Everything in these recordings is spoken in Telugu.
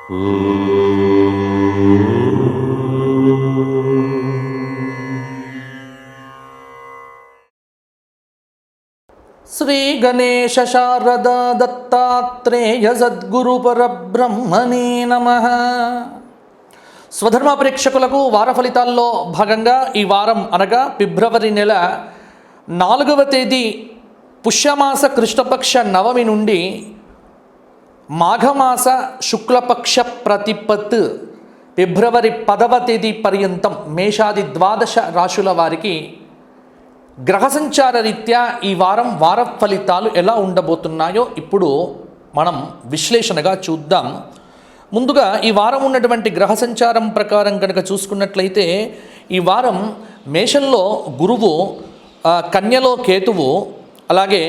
శ్రీ గణేశ శారదా దత్తాత్రేయ సద్గురు పరబ్రహ్మణే నమః. స్వధర్మ ప్రేక్షకులకు వార ఫలితాల్లో భాగంగా ఈ వారం అనగా ఫిబ్రవరి నెల 4వ తేదీ పుష్యమాస కృష్ణపక్ష నవమి నుండి మాఘమాస శుక్లపక్ష ప్రతిపత్ ఫిబ్రవరి 10వ తేదీ పర్యంతం మేషాది 12 రాశుల వారికి గ్రహ సంచార రీత్యా ఈ వారం వార ఫలితాలు ఎలా ఉండబోతున్నాయో ఇప్పుడు మనం విశ్లేషణగా చూద్దాం. ముందుగా ఈ వారం ఉన్నటువంటి గ్రహ సంచారం ప్రకారం కనుక చూసుకున్నట్లయితే ఈ వారం మేషంలో గురువు, కన్యలో కేతువు, అలాగే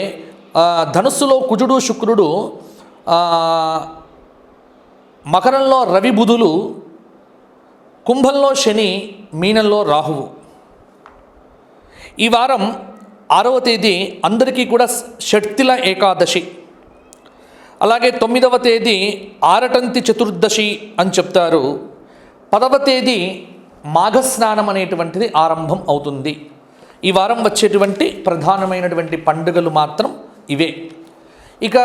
ధనుస్సులో కుజుడు శుక్రుడు, మకరంలో రవి బుధులు, కుంభంలో శని, మీనంలో రాహువు. ఈ వారం 6వ తేదీ అందరికీ కూడా షట్తిల ఏకాదశి, అలాగే 9వ తేదీ ఆరటంతి చతుర్దశి అని చెప్తారు. 10వ తేదీ మాఘస్నానం అనేటువంటిది ఆరంభం అవుతుంది. ఈ వారం వచ్చేటువంటి ప్రధానమైనటువంటి పండుగలు మాత్రం ఇవే. ఇక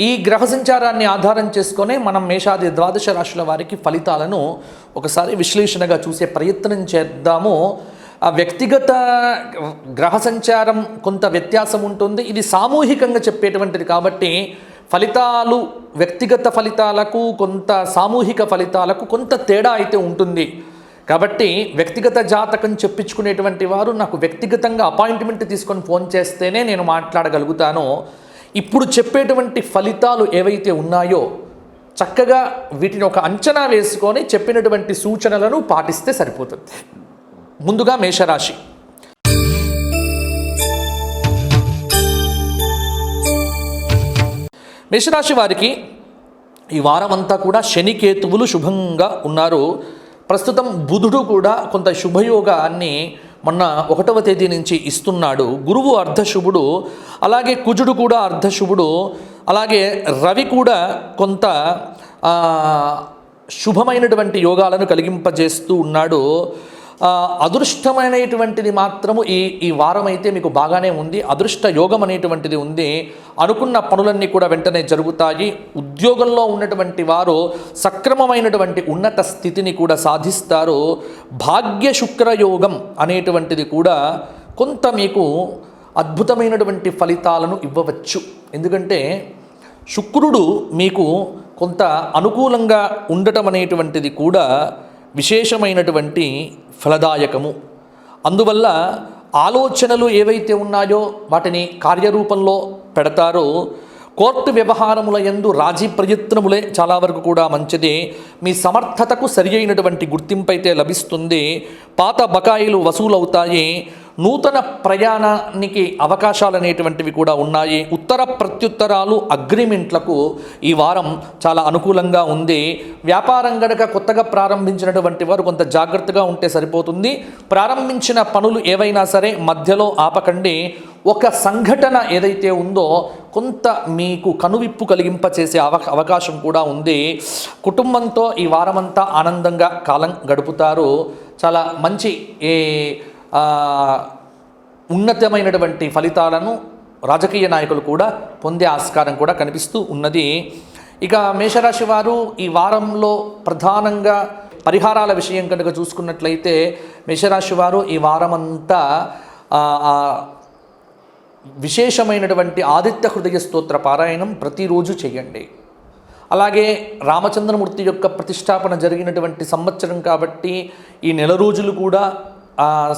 ఈ గ్రహ సంచారాన్ని ఆధారం చేసుకొని మనం మేషాది 12 రాశుల వారికి ఫలితాలను ఒకసారి విశ్లేషణగా చూసే ప్రయత్నం చేద్దాము. ఆ వ్యక్తిగత గ్రహ సంచారం కొంత వ్యత్యాసం ఉంటుంది. ఇది సామూహికంగా చెప్పేటువంటిది కాబట్టి ఫలితాలు వ్యక్తిగత ఫలితాలకు కొంత సామూహిక ఫలితాలకు కొంత తేడా అయితే ఉంటుంది. కాబట్టి వ్యక్తిగత జాతకం చెప్పించుకునేటువంటి వారు నాకు వ్యక్తిగతంగా అపాయింట్మెంట్ తీసుకొని ఫోన్ చేస్తేనే నేను మాట్లాడగలుగుతాను. ఇప్పుడు చెప్పేటువంటి ఫలితాలు ఏవైతే ఉన్నాయో చక్కగా వీటిని ఒక అంచనా వేసుకొని చెప్పినటువంటి సూచనలను పాటిస్తే సరిపోతుంది. ముందుగా మేషరాశి. మేషరాశి వారికి ఈ వారం అంతా కూడా శని కేతువులు శుభంగా ఉన్నారు. ప్రస్తుతం బుధుడు కూడా కొంత శుభయోగాన్ని మొన్న 1వ తేదీ నుంచి ఇస్తున్నాడు. గురువు అర్ధశుభుడు, అలాగే కుజుడు కూడా అర్ధశుభుడు, అలాగే రవి కూడా కొంత శుభమైనటువంటి యోగాలను కలిగింపజేస్తూ ఉన్నాడు. అదృష్టమైనటువంటిది మాత్రము ఈ వారం అయితే మీకు బాగానే ఉంది. అదృష్ట యోగం అనేటువంటిది ఉంది. అనుకున్న పనులన్నీ కూడా వెంటనే జరుగుతాయి. ఉద్యోగంలో ఉన్నటువంటి వారు సక్రమమైనటువంటి ఉన్నత స్థితిని కూడా సాధిస్తారు. భాగ్య శుక్రయోగం అనేటువంటిది కూడా కొంత మీకు అద్భుతమైనటువంటి ఫలితాలను ఇవ్వవచ్చు. ఎందుకంటే శుక్రుడు మీకు కొంత అనుకూలంగా ఉండటం అనేటువంటిది కూడా విశేషమైనటువంటి ఫలదాయకము. అందువల్ల ఆలోచనలు ఏవైతే ఉన్నాయో వాటిని కార్యరూపంలో పెడతారో. కోర్టు వ్యవహారముల యందు రాజీ ప్రయత్నములే చాలా వరకు కూడా మంచిది. మీ సమర్థతకు సరి అయినటువంటి గుర్తింపు అయితే లభిస్తుంది. పాత బకాయిలు వసూలవుతాయి. నూతన ప్రయాణానికి అవకాశాలు అనేటువంటివి కూడా ఉన్నాయి. ఉత్తర ప్రత్యుత్తరాలు అగ్రిమెంట్లకు ఈ వారం చాలా అనుకూలంగా ఉంది. వ్యాపారం గనక కొత్తగా ప్రారంభించినటువంటి వారు కొంత జాగ్రత్తగా ఉంటే సరిపోతుంది. ప్రారంభించిన పనులు ఏవైనా సరే మధ్యలో ఆపకండి. ఒక సంఘటన ఏదైతే ఉందో కొంత మీకు కనువిప్పు కలిగింపచేసే అవకాశం కూడా ఉంది. కుటుంబంతో ఈ వారమంతా ఆనందంగా కాలం గడుపుతారు. చాలా మంచి ఉన్నతమైనటువంటి ఫలితాలను రాజకీయ నాయకులు కూడా పొందే ఆస్కారం కూడా కనిపిస్తూ ఉన్నది. ఇక మేషరాశి వారు ఈ వారంలో ప్రధానంగా పరిహారాల విషయం కనుక చూసుకున్నట్లయితే మేషరాశి వారు ఈ వారమంతా విశేషమైనటువంటి ఆదిత్య హృదయ స్తోత్ర పారాయణం ప్రతిరోజు చేయండి. అలాగే రామచంద్రమూర్తి యొక్క ప్రతిష్టాపన జరిగినటువంటి సంవత్సరం కాబట్టి ఈ నెల రోజులు కూడా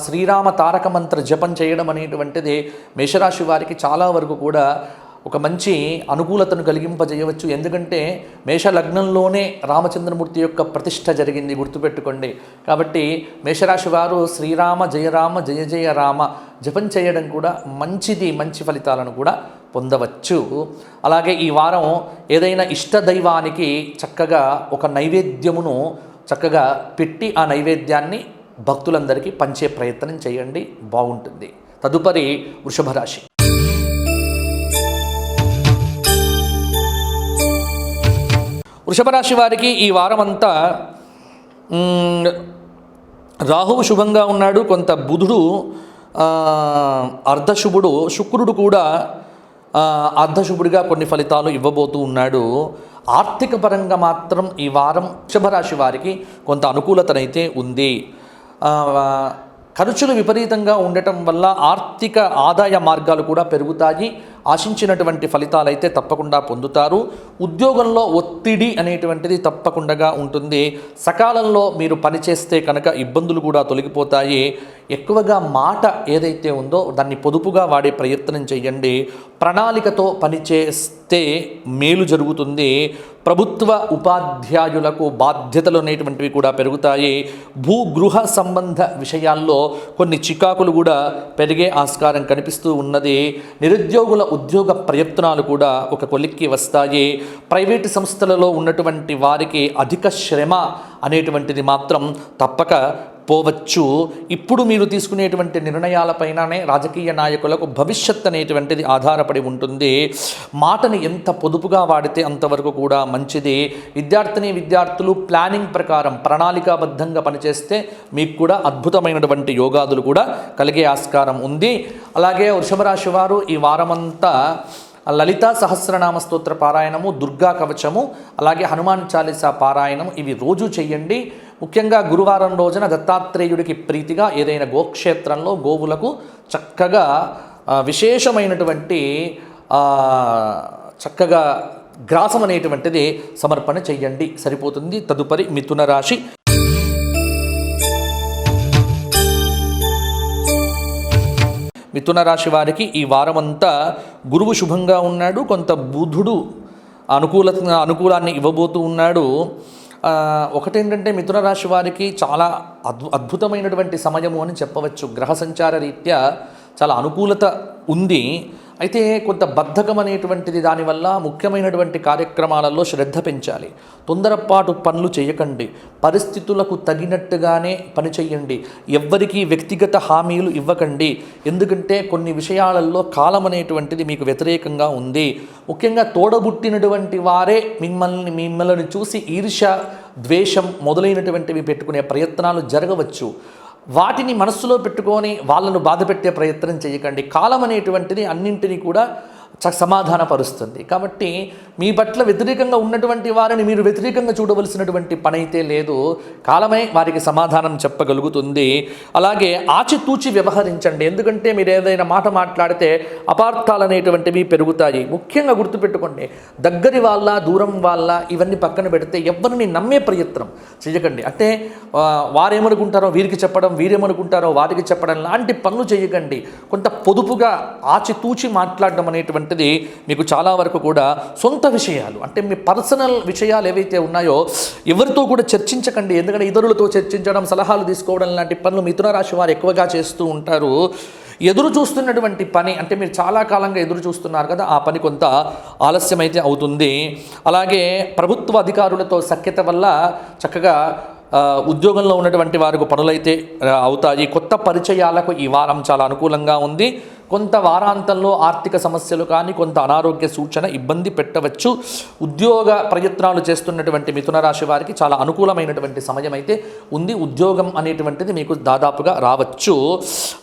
శ్రీరామ తారక మంత్ర జపం చేయడం అనేటువంటిది మేషరాశి వారికి చాలా వరకు కూడా ఒక మంచి అనుకూలతను కలిగింపజేయవచ్చు. ఎందుకంటే మేష లగ్నంలోనే రామచంద్రమూర్తి యొక్క ప్రతిష్ట జరిగింది, గుర్తుపెట్టుకోండి. కాబట్టి మేషరాశి వారు శ్రీరామ జయరామ జయ జయ రామ జపం చేయడం కూడా మంచిది, మంచి ఫలితాలను కూడా పొందవచ్చు. అలాగే ఈ వారం ఏదైనా ఇష్టదైవానికి చక్కగా ఒక నైవేద్యమును చక్కగా పెట్టి ఆ నైవేద్యాన్ని భక్తులందరికీ పంచే ప్రయత్నం చేయండి, బాగుంటుంది. తదుపరి వృషభ రాశి. వృషభ రాశి వారికి ఈ వారం అంతా రాహువు శుభంగా ఉన్నాడు, కొంత బుధుడు అర్ధశుభుడు, శుక్రుడు కూడా అర్ధశుభుడిగా కొన్ని ఫలితాలు ఇవ్వబోతూ ఉన్నాడు. ఆర్థిక పరంగా మాత్రం ఈ వారం వృషభ రాశి వారికి కొంత అనుకూలతనైతే ఉంది. ఖర్చులు విపరీతంగా ఉండటం వల్ల ఆర్థిక ఆదాయ మార్గాలు కూడా పెరుగుతాయి. ఆశించినటువంటి ఫలితాలు అయితే తప్పకుండా పొందుతారు. ఉద్యోగంలో ఒత్తిడి అనేటువంటిది తప్పకుండా ఉంటుంది. సకాలంలో మీరు పనిచేస్తే కనుక ఇబ్బందులు కూడా తొలగిపోతాయి. ఎక్కువగా మాట ఏదైతే ఉందో దాన్ని పొదుపుగా వాడే ప్రయత్నం చేయండి. ప్రణాళికతో పనిచేస్తే మేలు జరుగుతుంది. ప్రభుత్వ ఉపాధ్యాయులకు బాధ్యతలు అనేటువంటివి కూడా పెరుగుతాయి. భూగృహ సంబంధ విషయాల్లో కొన్ని చికాకులు కూడా పెరిగే ఆస్కారం కనిపిస్తూ ఉన్నది. నిరుద్యోగుల ఉద్యోగ ప్రయత్నాలు కూడా ఒక కొలిక్కి వస్తాయి. ప్రైవేటు సంస్థలలో ఉన్నటువంటి వారికి అధిక శ్రమ అనేటువంటిది మాత్రం తప్పక పోవచ్చు. ఇప్పుడు మీరు తీసుకునేటువంటి నిర్ణయాలపైననే రాజకీయ నాయకులకు భవిష్యత్ అనేటువంటిది ఆధారపడి ఉంటుంది. మాటని ఎంత పొదుపుగా వాడితే అంతవరకు కూడా మంచిది. విద్యార్థులు ప్లానింగ్ ప్రకారం ప్రణాళికాబద్ధంగా పనిచేస్తే మీకు కూడా అద్భుతమైనటువంటి యోగాదులు కూడా కలిగే ఆస్కారం ఉంది. అలాగే వృషభ రాశి వారు ఈ వారమంతా లలితా సహస్రనామ స్తోత్ర పారాయణము, దుర్గా కవచము, అలాగే హనుమాన్ చాలీసా పారాయణం ఇవి రోజు చేయండి. ముఖ్యంగా గురువారం రోజున దత్తాత్రేయుడికి ప్రీతిగా ఏదైనా గోక్షేత్రంలో గోవులకు చక్కగా విశేషమైనటువంటి చక్కగా గ్రాసం అనేటువంటిది సమర్పణ చెయ్యండి, సరిపోతుంది. తదుపరి మిథున రాశి. మిథున రాశి వారికి ఈ వారమంతా గురువు శుభంగా ఉన్నాడు, కొంత బుధుడు అనుకూలాన్ని ఇవ్వబోతూ ఉన్నాడు. ఒకటేంటంటే మిథున రాశి వారికి చాలా అద్భుతమైనటువంటి సమయము అని చెప్పవచ్చు. గ్రహ సంచార రీత్యా చాలా అనుకూలత ఉంది. అయితే కొంత బద్ధకం అనేటువంటిది దానివల్ల ముఖ్యమైనటువంటి కార్యక్రమాలలో శ్రద్ధ పెంచాలి. తొందరపాటు పనులు చేయకండి. పరిస్థితులకు తగినట్టుగానే పని చేయండి. ఎవ్వరికీ వ్యక్తిగత హామీలు ఇవ్వకండి. ఎందుకంటే కొన్ని విషయాలలో కాలం అనేటువంటిది మీకు వ్యతిరేకంగా ఉంది. ముఖ్యంగా తోడబుట్టినటువంటి వారే మిమ్మల్ని చూసి ఈర్ష్య, ద్వేషం మొదలైనటువంటివి పెట్టుకునే ప్రయత్నాలు జరగవచ్చు. వాటిని మనస్సులో పెట్టుకొని వాళ్ళను బాధపెట్టే ప్రయత్నం చేయకండి. కాలం అనేటువంటిది అన్నింటినీ కూడా సమాధానపరుస్తుంది. కాబట్టి మీ పట్ల వ్యతిరేకంగా ఉన్నటువంటి వారిని మీరు వ్యతిరేకంగా చూడవలసినటువంటి పని అయితే లేదు. కాలమే వారికి సమాధానం చెప్పగలుగుతుంది. అలాగే ఆచితూచి వ్యవహరించండి. ఎందుకంటే మీరు ఏదైనా మాట మాట్లాడితే అపార్థాలు అనేటువంటివి పెరుగుతాయి. ముఖ్యంగా గుర్తుపెట్టుకోండి, దగ్గరి వాళ్ళ దూరం వాళ్ళ ఇవన్నీ పక్కన పెడితే ఎవరిని నమ్మే ప్రయత్నం చేయకండి. అంటే వారేమనుకుంటారో వీరికి చెప్పడం, వీరేమనుకుంటారో వారికి చెప్పడం లాంటి పనులు చేయకండి. కొంత పొదుపుగా ఆచితూచి మాట్లాడడం అనేటువంటిది మీకు చాలా వరకు కూడా సొంత విషయాలు, అంటే మీ పర్సనల్ విషయాలు ఏవైతే ఉన్నాయో ఎవరితో కూడా చర్చించకండి. ఎందుకంటే ఇతరులతో చర్చించడం, సలహాలు తీసుకోవడం లాంటి పనులు మిథున రాశి వారు ఎక్కువగా చేస్తూ ఉంటారు. ఎదురు చూస్తున్నటువంటి పని, అంటే మీరు చాలా కాలంగా ఎదురు చూస్తున్నారు కదా, ఆ పని కొంత ఆలస్యమైతే అవుతుంది. అలాగే ప్రభుత్వ అధికారులతో సఖ్యత వల్ల చక్కగా ఉద్యోగంలో ఉన్నటువంటి వారికి పనులైతే అవుతాయి. కొత్త పరిచయాలకు ఈ వారం చాలా అనుకూలంగా ఉంది. కొంత వారాంతంలో ఆర్థిక సమస్యలు కానీ కొంత అనారోగ్య సూచన ఇబ్బంది పెట్టవచ్చు. ఉద్యోగ ప్రయత్నాలు చేస్తున్నటువంటి మిథున రాశి వారికి చాలా అనుకూలమైనటువంటి సమయం అయితే ఉంది. ఉద్యోగం అనేటువంటిది మీకు దాదాపుగా రావచ్చు.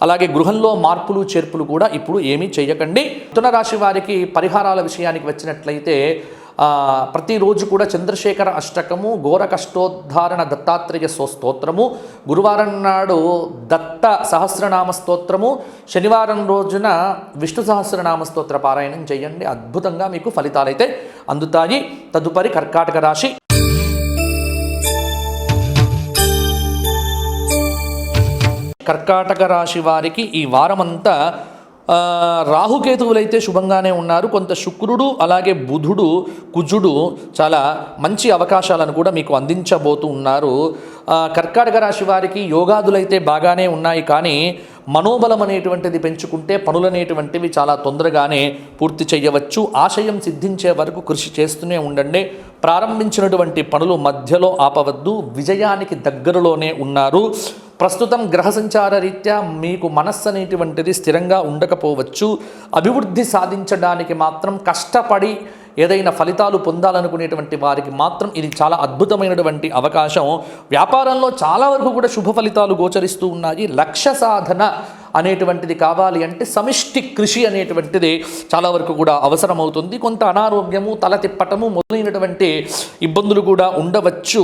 అలాగే గృహంలో మార్పులు చేర్పులు కూడా ఇప్పుడు ఏమీ చేయకండి. మిథున రాశి వారికి పరిహారాల విషయానికి వచ్చినట్లయితే ప్రతిరోజు కూడా చంద్రశేఖర అష్టకము, ఘోర కష్టోద్ధారణ దత్తాత్రేయ స్తోత్రము, గురువారం నాడు దత్త సహస్రనామ స్తోత్రము, శనివారం రోజున విష్ణు సహస్రనామ స్తోత్ర పారాయణం చేయండి. అద్భుతంగా మీకు ఫలితాలైతే అందుతాయి. తదుపరి కర్కాటక రాశి. కర్కాటక రాశి వారికి ఈ వారమంతా రాహుకేతువులైతే శుభంగానే ఉన్నారు. కొంత శుక్రుడు అలాగే బుధుడు, కుజుడు చాలా మంచి అవకాశాలను కూడా మీకు అందించబోతూ ఉన్నారు. కర్కాటక రాశి వారికి యోగాదులైతే బాగానే ఉన్నాయి, కానీ మనోబలం అనేటువంటిది పెంచుకుంటే పనులనేటువంటివి చాలా తొందరగానే పూర్తి చేయవచ్చు. ఆశయం సిద్ధించే వరకు కృషి చేస్తూనే ఉండండి. ప్రారంభించినటువంటి పనులు మధ్యలో ఆపవద్దు. విజయానికి దగ్గరలోనే ఉన్నారు. ప్రస్తుతం గ్రహ సంచార రీత్యా మీకు మనస్సు అనేటువంటిది స్థిరంగా ఉండకపోవచ్చు. అభివృద్ధి సాధించడానికి మాత్రం కష్టపడి ఏదైనా ఫలితాలు పొందాలనుకునేటువంటి వారికి మాత్రం ఇది చాలా అద్భుతమైనటువంటి అవకాశం. వ్యాపారంలో చాలా వరకు కూడా శుభ ఫలితాలు గోచరిస్తూ ఉన్నాయి. లక్ష్య సాధన అనేటువంటిది కావాలి అంటే సమిష్టి కృషి అనేటువంటిది చాలా వరకు కూడా అవసరమవుతుంది. కొంత అనారోగ్యము, తల తిప్పటము మొదలైనటువంటి ఇబ్బందులు కూడా ఉండవచ్చు.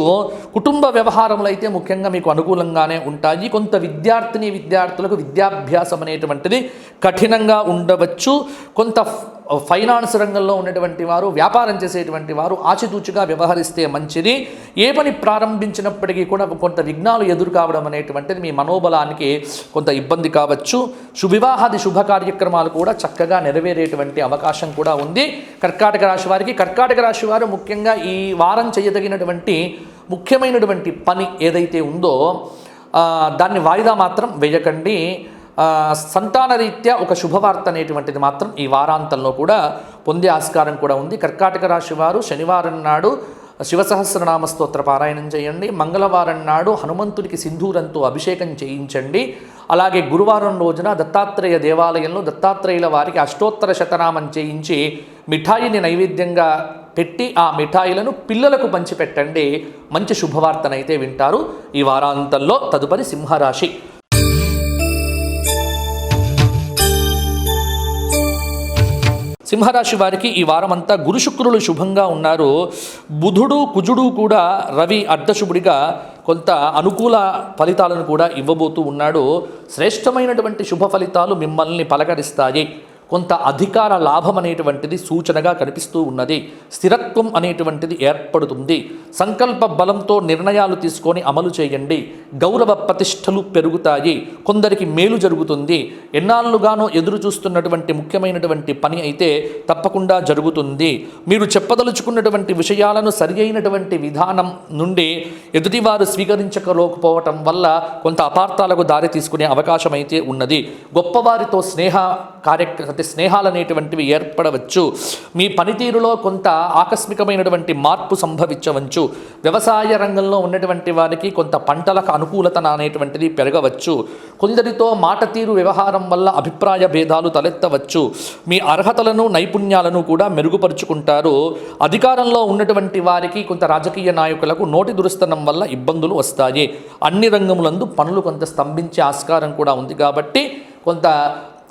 కుటుంబ వ్యవహారములు అయితే ముఖ్యంగా మీకు అనుకూలంగానే ఉంటాయి. కొంత విద్యార్థులకు విద్యాభ్యాసం అనేటువంటిది కఠినంగా ఉండవచ్చు. కొంత ఫైనాన్స్ రంగంలో ఉన్నటువంటి వారు, వ్యాపారం చేసేటువంటి వారు ఆచితూచిగా వ్యవహరిస్తే మంచిది. ఏ పని ప్రారంభించినప్పటికీ కూడా కొంత విఘ్నాలు ఎదురు కావడం అనేటువంటిది మీ మనోబలానికి కొంత ఇబ్బంది కావచ్చు. వివాహాది శుభ కార్యక్రమాలు కూడా చక్కగా నెరవేరేటువంటి అవకాశం కూడా ఉంది. కర్కాటక రాశి వారు ముఖ్యంగా ఈ వారం చేయదగినటువంటి ముఖ్యమైనటువంటి పని ఏదైతే ఉందో దాన్ని వాయిదా మాత్రం వేయకండి. సంతాన రీత్యా ఒక శుభవార్త అనేటువంటిది మాత్రం ఈ వారాంతంలో కూడా పొందే ఆస్కారం కూడా ఉంది. కర్కాటక రాశి వారు శనివారం నాడు శివసహస్రనామ స్తోత్ర పారాయణం చేయండి. మంగళవారం నాడు హనుమంతుడికి సింధూరంతో అభిషేకం చేయించండి. అలాగే గురువారం రోజున దత్తాత్రేయ దేవాలయంలో దత్తాత్రేయుల వారికి అష్టోత్తర శతనామం చేయించి మిఠాయిని నైవేద్యంగా పెట్టి ఆ మిఠాయిలను పిల్లలకు పంచిపెట్టండి. మంచి శుభవార్తనైతే వింటారు ఈ వారాంతంలో. తదుపరి సింహరాశి. సింహరాశి వారికి ఈ వారమంతా గురు శుక్రులు శుభంగా ఉన్నారు. బుధుడు కుజుడు కూడా రవి అర్ధశుభుడిగా కొంత అనుకూల ఫలితాలను కూడా ఇవ్వబోతూ ఉన్నాడు. శ్రేష్టమైనటువంటి శుభ ఫలితాలు మిమ్మల్ని పలకరిస్తాయి. కొంత అధికార లాభం అనేటువంటిది సూచనగా కనిపిస్తూ ఉన్నది. స్థిరత్వం అనేటువంటిది ఏర్పడుతుంది. సంకల్ప బలంతో నిర్ణయాలు తీసుకొని అమలు చేయండి. గౌరవ ప్రతిష్టలు పెరుగుతాయి. కొందరికి మేలు జరుగుతుంది. ఎన్నాళ్ళుగానో ఎదురు చూస్తున్నటువంటి ముఖ్యమైనటువంటి పని అయితే తప్పకుండా జరుగుతుంది. మీరు చెప్పదలుచుకున్నటువంటి విషయాలను సరి అయినటువంటి విధానం నుండి ఎదుటివారు స్వీకరించకపోవటం వల్ల కొంత అపార్థాలకు దారి తీసుకునే అవకాశం అయితే ఉన్నది. గొప్పవారితో స్నేహాలు అనేటువంటివి ఏర్పడవచ్చు. మీ పనితీరులో కొంత ఆకస్మికమైనటువంటి మార్పు సంభవించవచ్చు. వ్యవసాయ రంగంలో ఉన్నటువంటి వారికి కొంత పంటలకు అనుకూలత అనేటువంటిది పెరగవచ్చు. కొందరితో మాట తీరు వ్యవహారం వల్ల అభిప్రాయ భేదాలు తలెత్తవచ్చు. మీ అర్హతలను నైపుణ్యాలను కూడా మెరుగుపరుచుకుంటారు. అధికారంలో ఉన్నటువంటి వారికి కొంత రాజకీయ నాయకులకు నోటి దురుస్తనం వల్ల ఇబ్బందులు వస్తాయి. అన్ని రంగములందు పనులు కొంత స్తంభించే ఆస్కారం కూడా ఉంది. కాబట్టి కొంత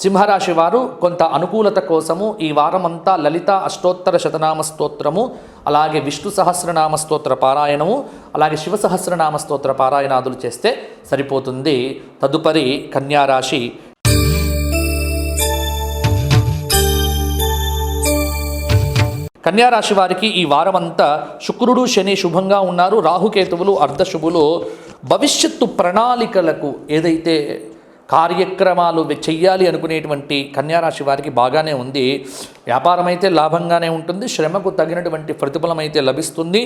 సింహరాశి వారు కొంత అనుకూలత కోసము ఈ వారమంతా లలిత అష్టోత్తర శతనామ స్తోత్రము, అలాగే విష్ణు సహస్రనామ స్తోత్ర పారాయణము, అలాగే శివ సహస్రనామ స్తోత్ర పారాయణాదులు చేస్తే సరిపోతుంది. తదుపరి కన్యారాశి. కన్యారాశి వారికి ఈ వారమంతా శుక్రుడు శని శుభంగా ఉన్నారు. రాహుకేతువులు అర్ధశుభులు. భవిష్యత్తు ప్రణాళికలకు ఏదైతే కార్యక్రమాలు చెయ్యాలి అనుకునేటువంటి కన్యారాశి వారికి బాగానే ఉంది. వ్యాపారం అయితే లాభంగానే ఉంటుంది. శ్రమకు తగినటువంటి ప్రతిఫలం అయితే లభిస్తుంది.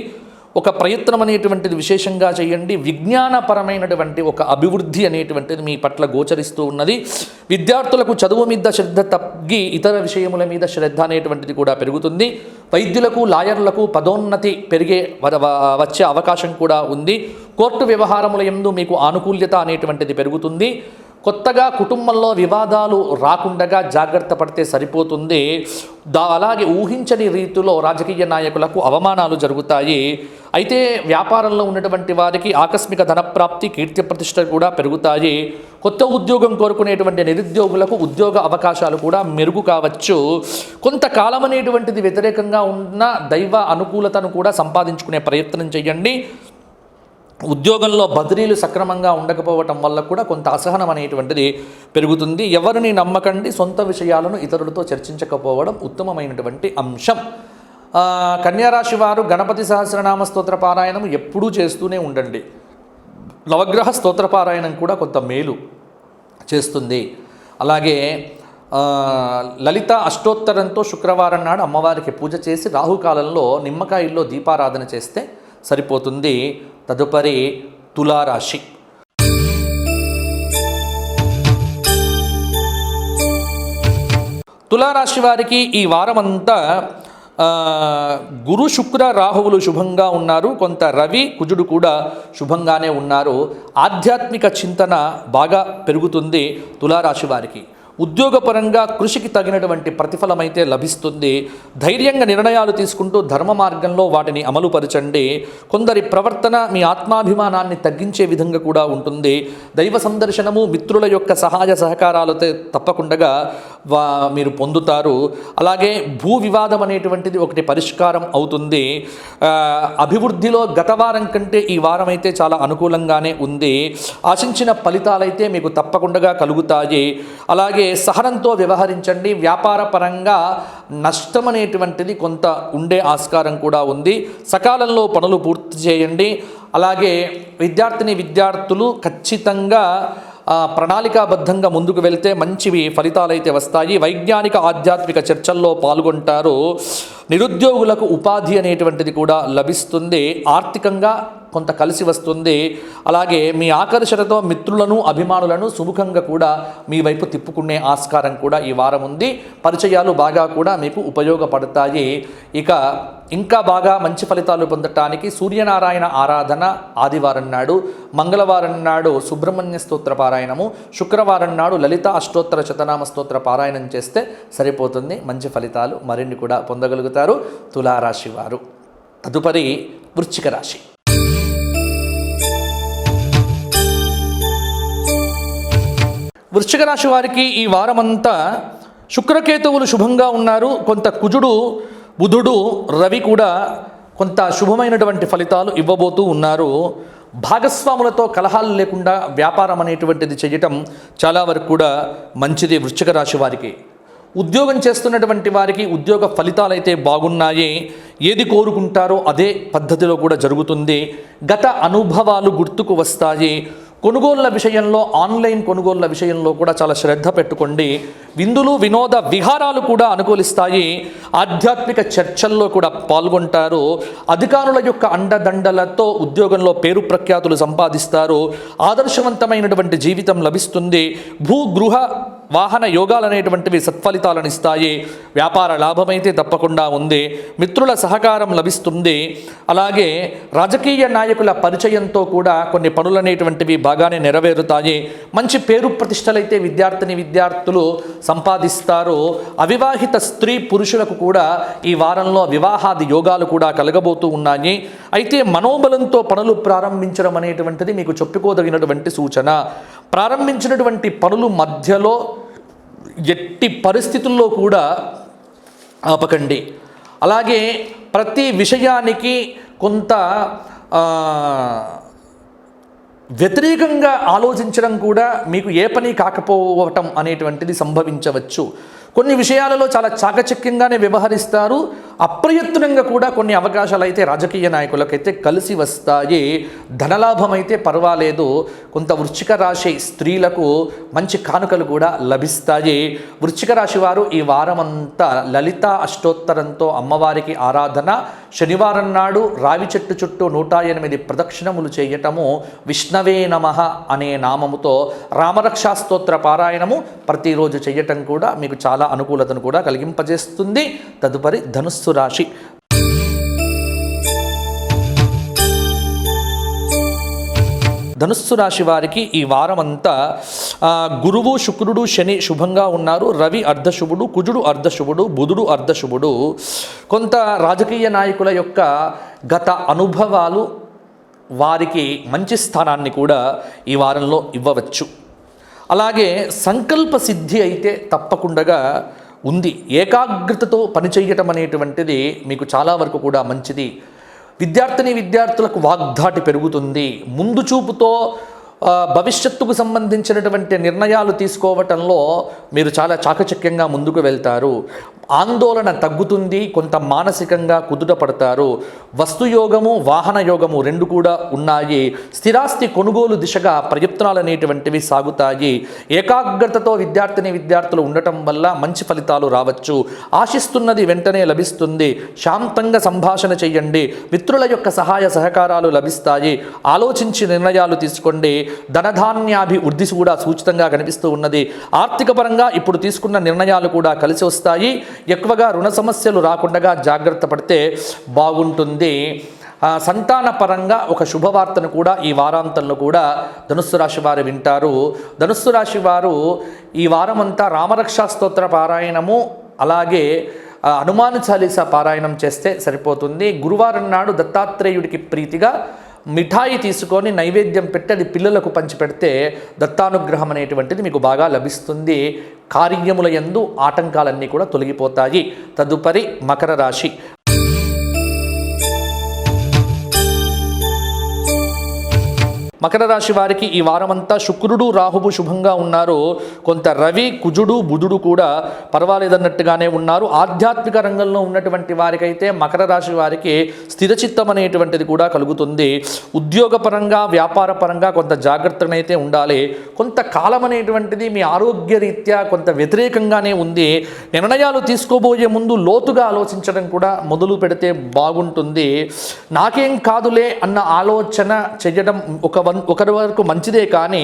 ఒక ప్రయత్నం అనేటువంటిది విశేషంగా చేయండి. విజ్ఞానపరమైనటువంటి ఒక అభివృద్ధి అనేటువంటిది మీ పట్ల గోచరిస్తూ ఉన్నది. విద్యార్థులకు చదువు మీద శ్రద్ధ తగ్గి ఇతర విషయముల మీద శ్రద్ధ అనేటువంటిది కూడా పెరుగుతుంది. వైద్యులకు, లాయర్లకు పదోన్నతి వచ్చే అవకాశం కూడా ఉంది. కోర్టు వ్యవహారముల యందు మీకు ఆనుకూల్యత అనేటువంటిది పెరుగుతుంది. కొత్తగా కుటుంబంలో వివాదాలు రాకుండా జాగ్రత్త పడితే సరిపోతుంది. అలాగే ఊహించని రీతిలో రాజకీయ నాయకులకు అవమానాలు జరుగుతాయి. అయితే వ్యాపారంలో ఉన్నటువంటి వారికి ఆకస్మిక ధనప్రాప్తి, కీర్తి ప్రతిష్ట కూడా పెరుగుతాయి. కొత్త ఉద్యోగం కోరుకునేటువంటి నిరుద్యోగులకు ఉద్యోగ అవకాశాలు కూడా మెరుగు కావచ్చు. కొంతకాలం అనేటువంటిది వ్యతిరేకంగా ఉన్న దైవ అనుకూలతను కూడా సంపాదించుకునే ప్రయత్నం చేయండి. ఉద్యోగంలో బదిలీలు సక్రమంగా ఉండకపోవటం వల్ల కూడా కొంత అసహనం అనేటువంటిది పెరుగుతుంది. ఎవరిని నమ్మకండి. సొంత విషయాలను ఇతరులతో చర్చించకపోవడం ఉత్తమమైనటువంటి అంశం. కన్యారాశి వారు గణపతి సహస్రనామ స్తోత్ర పారాయణం ఎప్పుడూ చేస్తూనే ఉండండి. నవగ్రహ స్తోత్ర పారాయణం కూడా కొంత మేలు చేస్తుంది. అలాగే లలిత అష్టోత్తరంతో శుక్రవారం నాడు అమ్మవారికి పూజ చేసి రాహుకాలంలో నిమ్మకాయల్లో దీపారాధన చేస్తే సరిపోతుంది. తదుపరి తులారాశి. తులారాశి వారికి ఈ వారమంతా గురు శుక్ర రాహువులు శుభంగా ఉన్నారు. కొంత రవి కుజుడు కూడా శుభంగానే ఉన్నారు. ఆధ్యాత్మిక చింతన బాగా పెరుగుతుంది తులారాశి వారికి. ఉద్యోగపరంగా కృషికి తగినటువంటి ప్రతిఫలం అయితే లభిస్తుంది. ధైర్యంగా నిర్ణయాలు తీసుకుంటూ ధర్మ మార్గంలో వాటిని అమలుపరచండి. కొందరి ప్రవర్తన మీ ఆత్మాభిమానాన్ని తగ్గించే విధంగా కూడా ఉంటుంది. దైవ సందర్శనము, మిత్రుల యొక్క సహాయ సహకారాలతో తప్పకుండా మీరు పొందుతారు. అలాగే భూ వివాదం అనేటువంటిది ఒకటి పరిష్కారం అవుతుంది. అభివృద్ధిలో గత వారం కంటే ఈ వారం అయితే చాలా అనుకూలంగానే ఉంది. ఆశించిన ఫలితాలైతే మీకు తప్పకుండా కలుగుతాయి. అలాగే సహనంతో వ్యవహరించండి. వ్యాపార పరంగా నష్టం అనేటువంటిది కొంత ఉండే ఆస్కారం కూడా ఉంది. సకాలంలో పనులు పూర్తి చేయండి. అలాగే విద్యార్థులు ఖచ్చితంగా ప్రణాళికాబద్ధంగా ముందుకు వెళ్తే మంచివి ఫలితాలైతే వస్తాయి. వైజ్ఞానిక ఆధ్యాత్మిక చర్చల్లో పాల్గొంటారు. నిరుద్యోగులకు ఉపాధి అనేటువంటిది కూడా లభిస్తుంది. ఆర్థికంగా కొంత కలిసి వస్తుంది. అలాగే మీ ఆకర్షణతో మిత్రులను, అభిమానులను సుముఖంగా కూడా మీ వైపు తిప్పుకునే ఆస్కారం కూడా ఈ వారం ఉంది. పరిచయాలు బాగా కూడా మీకు ఉపయోగపడతాయి. ఇక ఇంకా బాగా మంచి ఫలితాలు పొందటానికి సూర్యనారాయణ ఆరాధన ఆదివారం నాడు, మంగళవారం నాడు సుబ్రహ్మణ్య స్తోత్ర పారాయణము, శుక్రవారం నాడు లలిత అష్టోత్తర శతనామ స్తోత్ర పారాయణం చేస్తే సరిపోతుంది. మంచి ఫలితాలు మరిన్ని కూడా పొందగలుగుతారు తులారాశి వారు. తదుపరి వృశ్చిక రాశి. వృశ్చిక రాశి వారికి ఈ వారమంతా శుక్రకేతువులు శుభంగా ఉన్నారు. కొంత కుజుడు, బుధుడు, రవి కూడా కొంత శుభమైనటువంటి ఫలితాలు ఇవ్వబోతూ ఉన్నారు. భాగస్వాములతో కలహాలు లేకుండా వ్యాపారం అనేటువంటిది చేయటం చాలా వరకు కూడా మంచిది. వృశ్చిక రాశి వారికి ఉద్యోగం చేస్తున్నటువంటి వారికి ఉద్యోగ ఫలితాలు అయితే బాగున్నాయి. ఏది కోరుకుంటారో అదే పద్ధతిలో కూడా జరుగుతుంది. గత అనుభవాలు గుర్తుకు వస్తాయి. కొనుగోళ్ల విషయంలో, ఆన్లైన్ కొనుగోళ్ల విషయంలో కూడా చాలా శ్రద్ధ పెట్టుకోండి. విందులు, వినోద విహారాలు కూడా అనుకూలిస్తాయి. ఆధ్యాత్మిక చర్చల్లో కూడా పాల్గొంటారు. అధికారుల యొక్క అండదండలతో ఉద్యోగంలో పేరు ప్రఖ్యాతులు సంపాదిస్తారు. ఆదర్శవంతమైనటువంటి జీవితం లభిస్తుంది. భూ, గృహ, వాహన యోగాలు అనేటువంటివి సత్ఫలితాలను ఇస్తాయి. వ్యాపార లాభమైతే తప్పకుండా ఉంది. మిత్రుల సహకారం లభిస్తుంది. అలాగే రాజకీయ నాయకుల పరిచయంతో కూడా కొన్ని పనులు అనేటువంటివి బాగానే నెరవేరుతాయి. మంచి పేరు ప్రతిష్టలైతే విద్యార్థులు సంపాదిస్తారు. అవివాహిత స్త్రీ పురుషులకు కూడా ఈ వారంలో వివాహాది యోగాలు కూడా కలగబోతూ ఉన్నాయి. అయితే మనోబలంతో పనులు ప్రారంభించడం అనేటువంటిది మీకు చెప్పుకోదగినటువంటి సూచన. ప్రారంభించినటువంటి పనులు మధ్యలో ఎట్టి పరిస్థితుల్లో కూడా ఆపకండి. అలాగే ప్రతి విషయానికి కొంత వ్యతిరేకంగా ఆలోచించడం కూడా మీకు ఏ పని కాకపోవటం అనేటువంటిది సంభవించవచ్చు. కొన్ని విషయాలలో చాలా చాకచక్యంగానే వ్యవహరిస్తారు. అప్రయత్నంగా కూడా కొన్ని అవకాశాలు అయితే రాజకీయ నాయకులకైతే కలిసి వస్తాయి. ధనలాభం అయితే పర్వాలేదు. కొంత వృశ్చిక రాశి స్త్రీలకు మంచి కానుకలు కూడా లభిస్తాయి. వృశ్చిక రాశి వారు ఈ వారమంతా లలిత అష్టోత్తరంతో అమ్మవారికి ఆరాధన, శనివారం నాడు రావి చెట్టు చుట్టూ 108 ప్రదక్షిణములు చేయటము, విష్ణవే నమః అనే నామముతో రామరక్షా స్తోత్ర పారాయణము ప్రతిరోజు చేయటం కూడా మీకు చాలా అనుకూలతను కూడా కలిగింపజేస్తుంది. తదుపరి ధనుస్సు రాశి. ధనుస్సు రాశి వారికి ఈ వారమంతా గురువు, శుక్రుడు, శని శుభంగా ఉన్నారు. రవి అర్ధశుభుడు, కుజుడు అర్ధశుభుడు, బుధుడు అర్ధశుభుడు. కొంత రాజకీయ నాయకుల యొక్క గత అనుభవాలు వారికి మంచి స్థానాన్ని కూడా ఈ వారంలో ఇవ్వవచ్చు. అలాగే సంకల్ప సిద్ధి అయితే తప్పకుండా ఉంది. ఏకాగ్రతతో పనిచేయటం అనేటువంటిది మీకు చాలా వరకు కూడా మంచిది. విద్యార్థులకు వాగ్దాటి పెరుగుతుంది. ముందు చూపుతో భవిష్యత్తుకు సంబంధించినటువంటి నిర్ణయాలు తీసుకోవటంలో మీరు చాలా చాకచక్యంగా ముందుకు వెళ్తారు. ఆందోళన తగ్గుతుంది. కొంత మానసికంగా కుదుట పడతారు. వస్తుయోగము, వాహన యోగము రెండు కూడా ఉన్నాయి. స్థిరాస్తి కొనుగోలు దిశగా ప్రయత్నాలు అనేటువంటివి సాగుతాయి. ఏకాగ్రతతో విద్యార్థులు ఉండటం వల్ల మంచి ఫలితాలు రావచ్చు. ఆశిస్తున్నది వెంటనే లభిస్తుంది. శాంతంగా సంభాషణ చేయండి. మిత్రుల యొక్క సహాయ సహకారాలు లభిస్తాయి. ఆలోచించి నిర్ణయాలు తీసుకోండి. ధనధాన్యాభివృద్ధి కూడా సూచితంగా కనిపిస్తూ ఉన్నది. ఆర్థిక పరంగా ఇప్పుడు తీసుకున్న నిర్ణయాలు కూడా కలిసి వస్తాయి. ఎక్కువగా రుణ సమస్యలు రాకుండా జాగ్రత్త పడితే బాగుంటుంది. సంతాన పరంగా ఒక శుభవార్తను కూడా ఈ వారాంతంలో కూడా ధనుస్సు రాశి వారు వింటారు. ధనుస్సు రాశి వారు ఈ వారమంతా రామరక్షా స్తోత్ర పారాయణము అలాగే హనుమాన్ చాలీసా పారాయణం చేస్తే సరిపోతుంది. గురువారం నాడు దత్తాత్రేయుడికి ప్రీతిగా మిఠాయి తీసుకొని నైవేద్యం పెట్టి అది పిల్లలకు పంచిపెడితే దత్తానుగ్రహం అనేటువంటిది మీకు బాగా లభిస్తుంది. కార్యముల యందు ఆటంకాలన్నీ కూడా తొలగిపోతాయి. తదుపరి మకర రాశి. మకర రాశి వారికి ఈ వారమంతా శుక్రుడు రాహువు శుభంగా ఉన్నారు. కొంత రవి కుజుడు బుధుడు కూడా పర్వాలేదన్నట్టుగానే ఉన్నారు. ఆధ్యాత్మిక రంగంలో ఉన్నటువంటి వారికైతే మకర రాశి వారికి స్థిరచిత్తం అనేటువంటిది కూడా కలుగుతుంది. ఉద్యోగపరంగా వ్యాపార పరంగా కొంత జాగ్రత్తనైతే ఉండాలి. కొంత కాలం అనేటువంటిది మీ ఆరోగ్య రీత్యా కొంత వ్యతిరేకంగానే ఉంది. నిర్ణయాలు తీసుకోబోయే ముందు లోతుగా ఆలోచించడం కూడా మొదలు పెడితే బాగుంటుంది. నాకేం కాదులే అన్న ఆలోచన చేయడం ఒకరి వరకు మంచిదే, కానీ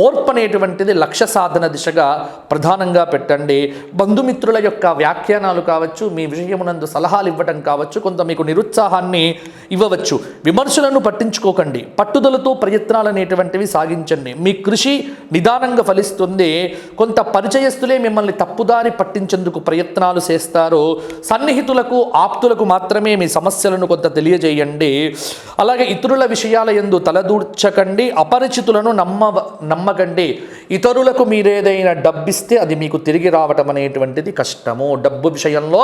ఓర్పు అనేటువంటిది లక్ష్య సాధన దిశగా ప్రధానంగా పెట్టండి. బంధుమిత్రుల యొక్క వ్యాఖ్యానాలు కావచ్చు, మీ విషయమునందు సలహాలు ఇవ్వటం కావచ్చు, కొంత మీకు నిరుత్సాహాన్ని ఇవ్వవచ్చు. విమర్శలను పట్టించుకోకండి. పట్టుదలతో ప్రయత్నాలు అనేటువంటివి సాగించండి. మీ కృషి నిదానంగా ఫలిస్తుంది. కొంత పరిచయస్తులే మిమ్మల్ని తప్పుదారి పట్టించేందుకు ప్రయత్నాలు చేస్తారు. సన్నిహితులకు ఆప్తులకు మాత్రమే మీ సమస్యలను కొంత తెలియజేయండి. అలాగే ఇతరుల విషయాల యందు తలదూర్చకండి. అపరిచితులను నమ్మకండి. ఇతరులకు మీరేదైనా డబ్బిస్తే అది మీకు తిరిగి రావటం అనేటువంటిది కష్టము. డబ్బు విషయంలో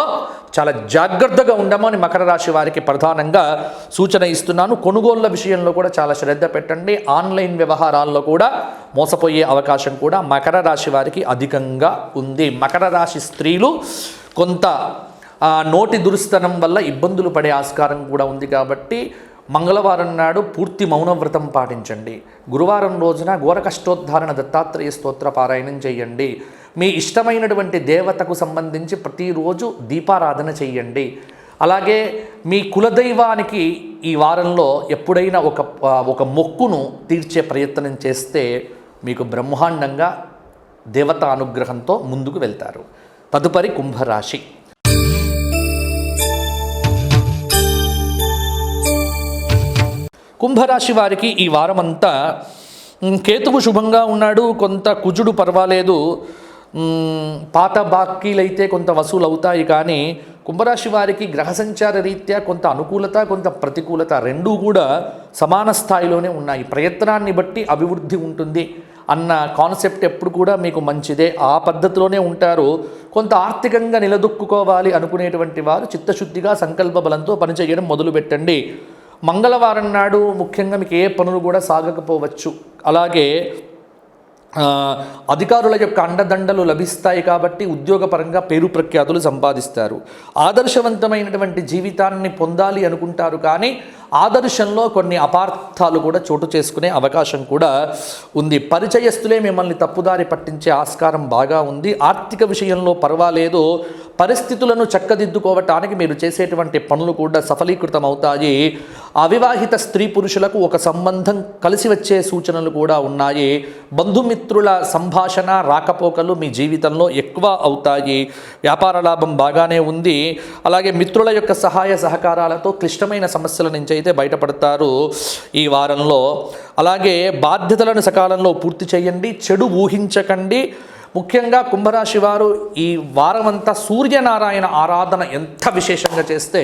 చాలా జాగ్రత్తగా ఉండమని మకర రాశి వారికి ప్రధానంగా సూచన ఇస్తున్నాను. కొనుగోళ్ల విషయంలో కూడా చాలా శ్రద్ధ పెట్టండి. ఆన్లైన్ వ్యవహారాల్లో కూడా మోసపోయే అవకాశం కూడా మకర రాశి వారికి అధికంగా ఉంది. మకర రాశి స్త్రీలు కొంత నోటి దురుస్తనం వల్ల ఇబ్బందులు పడే ఆస్కారం కూడా ఉంది. కాబట్టి మంగళవారం నాడు పూర్తి మౌనవ్రతం పాటించండి. గురువారం రోజున ఘోర కష్టోద్ధారణ దత్తాత్రేయ స్తోత్ర పారాయణం చేయండి. మీ ఇష్టమైనటువంటి దేవతకు సంబంధించి ప్రతిరోజు దీపారాధన చేయండి. అలాగే మీ కులదైవానికి ఈ వారంలో ఎప్పుడైనా ఒక మొక్కును తీర్చే ప్రయత్నం చేస్తే మీకు బ్రహ్మాండంగా దేవతా అనుగ్రహంతో ముందుకు వెళ్తారు. తదుపరి కుంభరాశి. కుంభరాశి వారికి ఈ వారమంతా కేతువు శుభంగా ఉన్నాడు. కొంత కుజుడు పర్వాలేదు. పాత బాకీలైతే కొంత వసూలు అవుతాయి. కానీ కుంభరాశి వారికి గ్రహ సంచార రీత్యా కొంత అనుకూలత కొంత ప్రతికూలత రెండూ కూడా సమాన స్థాయిలోనే ఉన్నాయి. ప్రయత్నాన్ని బట్టి అభివృద్ధి ఉంటుంది అన్న కాన్సెప్ట్ ఎప్పుడు కూడా మీకు మంచిదే. ఆ పద్ధతిలోనే ఉంటారు. కొంత ఆర్థికంగా నిలదొక్కుకోవాలి అనుకునేటువంటి వారు చిత్తశుద్ధిగా సంకల్ప బలంతో పనిచేయడం మొదలుపెట్టండి. మంగళవారం నాడు ముఖ్యంగా మీకు ఏ పనులు కూడా సాగకపోవచ్చు. అలాగే అధికారుల యొక్క అండదండలు లభిస్తాయి. కాబట్టి ఉద్యోగపరంగా పేరు ప్రఖ్యాతులు సంపాదిస్తారు. ఆదర్శవంతమైనటువంటి జీవితాన్ని పొందాలి అనుకుంటారు. కానీ ఆదర్శంలో కొన్ని అపార్థాలు కూడా చోటు చేసుకునే అవకాశం కూడా ఉంది. పరిచయస్తులే మిమ్మల్ని తప్పుదారి పట్టించే ఆస్కారం బాగా ఉంది. ఆర్థిక విషయంలో పర్వాలేదు. పరిస్థితులను చక్కదిద్దుకోవటానికి మీరు చేసేటువంటి పనులు కూడా సఫలీకృతం అవుతాయి. అవివాహిత స్త్రీ పురుషులకు ఒక సంబంధం కలిసి వచ్చే సూచనలు కూడా ఉన్నాయి. బంధుమిత్రుల సంభాషణ రాకపోకలు మీ జీవితంలో ఎక్కువ అవుతాయి. వ్యాపార లాభం బాగానే ఉంది. అలాగే మిత్రుల యొక్క సహాయ సహకారాలతో క్లిష్టమైన సమస్యల నుంచి అయితే బయటపడతారు ఈ వారంలో. అలాగే బాధ్యతలను సకాలంలో పూర్తి చేయండి. చెడు ఊహించకండి. ముఖ్యంగా కుంభరాశి వారు ఈ వారమంతా సూర్యనారాయణ ఆరాధన ఎంత విశేషంగా చేస్తే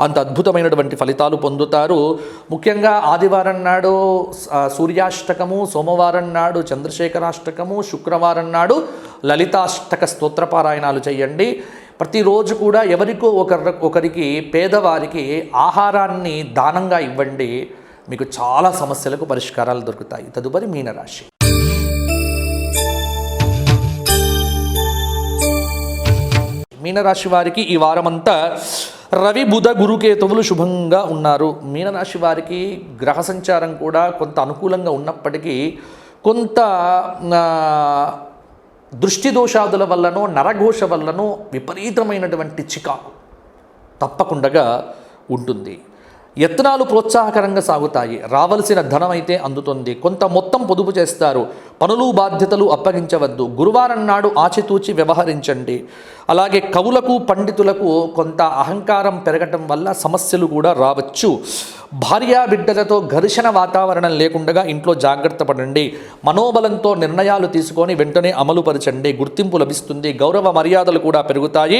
అంత అద్భుతమైనటువంటి ఫలితాలు పొందుతారు. ముఖ్యంగా ఆదివారం నాడు సూర్యాష్టకము, సోమవారం నాడు చంద్రశేఖరాష్టకము, శుక్రవారం నాడు లలితాష్టక స్తోత్రపారాయణాలు చేయండి. ప్రతిరోజు కూడా ఎవరికో ఒకరికి పేదవారికి ఆహారాన్ని దానంగా ఇవ్వండి. మీకు చాలా సమస్యలకు పరిష్కారాలు దొరుకుతాయి. తదుపరి మీనరాశి. మీనరాశి వారికి ఈ వారమంతా రవి బుధ గురుకేతువులు శుభంగా ఉన్నారు. మీనరాశి వారికి గ్రహ సంచారం కూడా కొంత అనుకూలంగా ఉన్నప్పటికీ కొంత దృష్టి దోషాదుల వల్లనో నరఘోష వల్లనో విపరీతమైనటువంటి చికాకు తప్పకుండా ఉంటుంది. యత్నాలు ప్రోత్సాహకరంగా సాగుతాయి. రావలసిన ధనం అయితే అందుతుంది. కొంత మొత్తం పొదుపు చేస్తారు. పనులు బాధ్యతలు అప్పగించవద్దు. గురువారం నాడు ఆచితూచి వ్యవహరించండి. అలాగే కవులకు పండితులకు కొంత అహంకారం పెరగటం వల్ల సమస్యలు కూడా రావచ్చు. భార్యా బిడ్డలతో ఘర్షణ వాతావరణం లేకుండా ఇంట్లో జాగ్రత్త పడండి. మనోబలంతో నిర్ణయాలు తీసుకొని వెంటనే అమలుపరచండి. గుర్తింపు లభిస్తుంది. గౌరవ మర్యాదలు కూడా పెరుగుతాయి.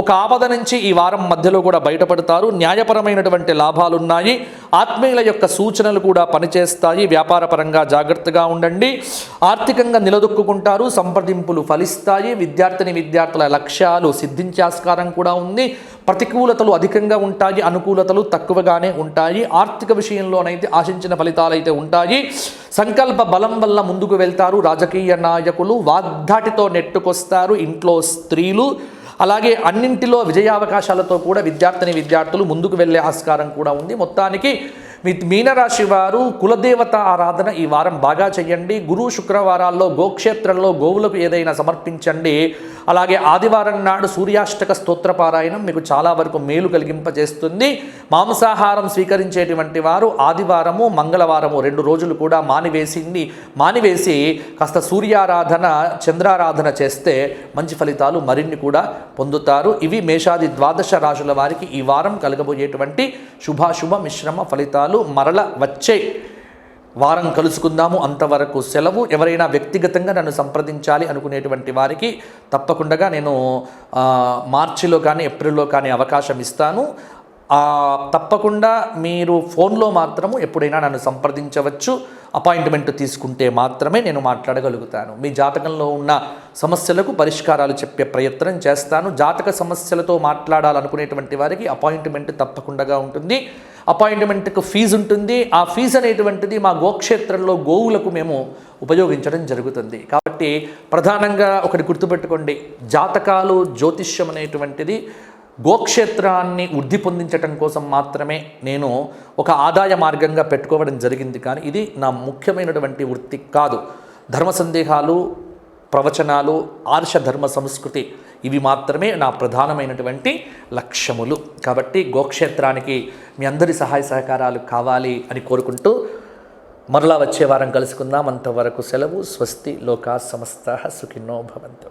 ఒక ఆపద నుంచి ఈ వారం మధ్యలో కూడా బయటపడతారు. న్యాయపరమైనటువంటి లాభాలున్నాయి. ఆత్మీయుల యొక్క సూచనలు కూడా పనిచేస్తాయి. వ్యాపారపరంగా జాగ్రత్తగా ఉండండి. ఆర్థికంగా నిలదొక్కుంటారు. సంప్రదింపులు ఫలిస్తాయి. విద్యార్థుల లక్ష్యాలు సిద్ధించే ఆస్కారం కూడా ఉంది. ప్రతికూలతలు అధికంగా ఉంటాయి. అనుకూలతలు తక్కువగానే ఉంటాయి. ఆర్థిక విషయంలోనైతే ఆశించిన ఫలితాలు అయితే ఉంటాయి. సంకల్ప బలం వల్ల ముందుకు వెళ్తారు. రాజకీయ నాయకులు వాగ్దాటితో నెట్టుకొస్తారు. ఇంట్లో స్త్రీలు అలాగే అన్నింటిలో విజయావకాశాలతో కూడా విద్యార్థులు ముందుకు వెళ్ళే ఆస్కారం కూడా ఉంది. మొత్తానికి మీనరాశి వారు కులదేవత ఆరాధన ఈ వారం బాగా చేయండి. గురు శుక్రవారాల్లో గోక్షేత్రంలో గోవులకు ఏదైనా సమర్పించండి. అలాగే ఆదివారం నాడు సూర్యాష్టక స్తోత్రపారాయణం మీకు చాలా వరకు మేలు కలిగింపజేస్తుంది. మాంసాహారం స్వీకరించేటువంటి వారు ఆదివారము మంగళవారము 2 రోజులు కూడా మానివేసి కాస్త సూర్యారాధన చంద్రారాధన చేస్తే మంచి ఫలితాలు మరిన్ని కూడా పొందుతారు. ఇవి మేషాది 12 రాశుల వారికి ఈ వారం కలగబోయేటువంటి శుభాశుభ మిశ్రమ ఫలితాలు. మరల వచ్చే వారం కలుసుకుందాము. అంతవరకు సెలవు. ఎవరైనా వ్యక్తిగతంగా నన్ను సంప్రదించాలి అనుకునేటువంటి వారికి తప్పకుండా నేను మార్చిలో కానీ ఏప్రిల్లో కానీ అవకాశం ఇస్తాను. తప్పకుండా మీరు ఫోన్లో మాత్రము ఎప్పుడైనా నన్ను సంప్రదించవచ్చు. అపాయింట్మెంట్ తీసుకుంటే మాత్రమే నేను మాట్లాడగలుగుతాను. మీ జాతకంలో ఉన్న సమస్యలకు పరిష్కారాలు చెప్పే ప్రయత్నం చేస్తాను. జాతక సమస్యలతో మాట్లాడాలనుకునేటువంటి వారికి అపాయింట్మెంట్ తప్పకుండా ఉంటుంది. అపాయింట్మెంట్కు ఫీజు ఉంటుంది. ఆ ఫీజు అనేటువంటిది మా గోక్షేత్రంలో గోవులకు మేము ఉపయోగించడం జరుగుతుంది. కాబట్టి ప్రధానంగా ఒకటి గుర్తుపెట్టుకోండి, జాతకాలు జ్యోతిష్యం అనేటువంటిది గోక్షేత్రాన్ని వృద్ధి పొందించటం కోసం మాత్రమే నేను ఒక ఆదాయ మార్గంగా పెట్టుకోవడం జరిగింది. కానీ ఇది నా ముఖ్యమైనటువంటి వృత్తి కాదు. ధర్మ సందేహాలు, ప్రవచనాలు, ఆర్ష ధర్మ సంస్కృతి ఇవి మాత్రమే నా ప్రధానమైనటువంటి లక్ష్యములు. కాబట్టి గోక్షేత్రానికి మీ అందరి సహాయ సహకారాలు కావాలి అని కోరుకుంటూ మరలా వచ్చే వారం కలుసుకుందాం. అంతవరకు సెలవు. స్వస్తి. లోకా సమస్తాః సుఖినో భవంతు.